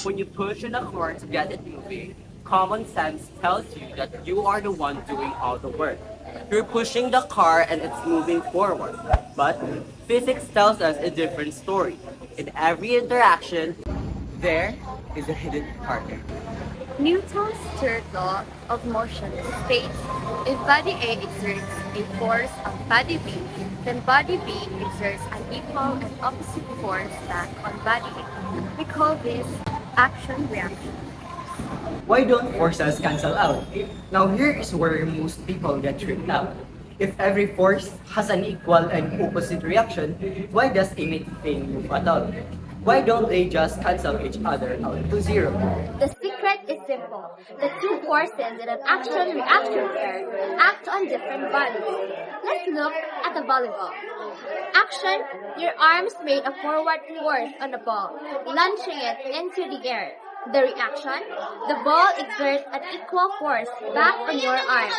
When you push on a car to get it moving, common sense tells you that you are the one doing all the work. You're pushing the car and it's moving forward. But physics tells us a different story. In every interaction, there is a hidden partner. Newton's third law of motion states if body A exerts a force on body B, then body B exerts an equal and opposite force back on body A. We call this action-reaction. Why don't forces cancel out? Now here is where most people get tripped up. If every force has an equal and opposite reaction, why does anything move at all? Why don't they just cancel each other out to zero? The secret is simple. The two forces in an action-reaction pair act on different bodies. Let's look at the volleyball. Action, your arms made a forward force on the ball, launching it into the air. The reaction, the ball exerts an equal force back on your arms.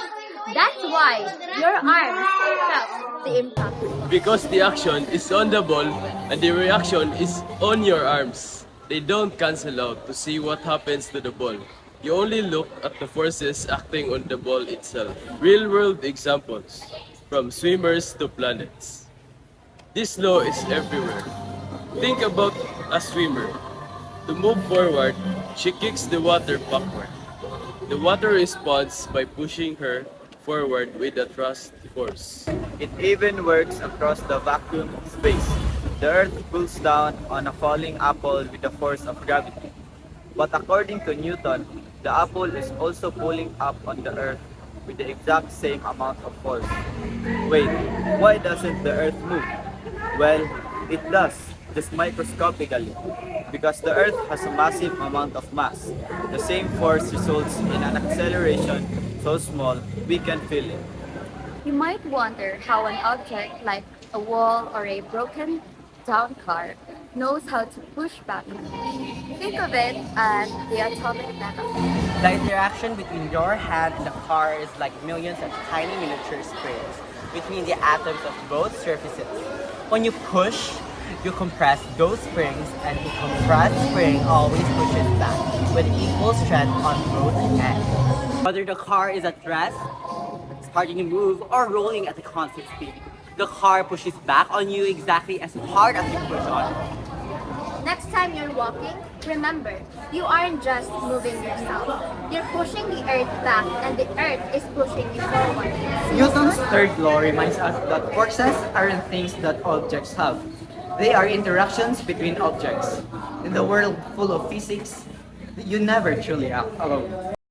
That's why your arms felt the impact. Because the action is on the ball and the reaction is on your arms. They don't cancel out to see what happens to the ball. You only look at the forces acting on the ball itself. Real world examples, from swimmers to planets. This law is everywhere. Think about a swimmer. To move forward, she kicks the water backward. The water responds by pushing her forward with a thrust force. It even works across the vacuum of space. The Earth pulls down on a falling apple with the force of gravity. But according to Newton, the apple is also pulling up on the Earth with the exact same amount of force. Wait, why doesn't the Earth move? Well, it does, just microscopically. Because the Earth has a massive amount of mass, the same force results in an acceleration so small we can feel it. You might wonder how an object like a wall or a broken down car knows how to push back. Think of it as the atomic level. The interaction between your hand and the car is like millions of tiny miniature springs between the atoms of both surfaces. When you push, you compress those springs, and the compressed spring always pushes back with equal strength on both ends. Whether the car is at rest, starting to move, or rolling at a constant speed, the car pushes back on you exactly as hard as you push on it. Next time you're walking, remember, you aren't just moving yourself. You're pushing the earth back and the earth is pushing you forward. Newton's third law reminds us that forces aren't things that objects have. They are interactions between objects. In the world full of physics, you never truly act alone.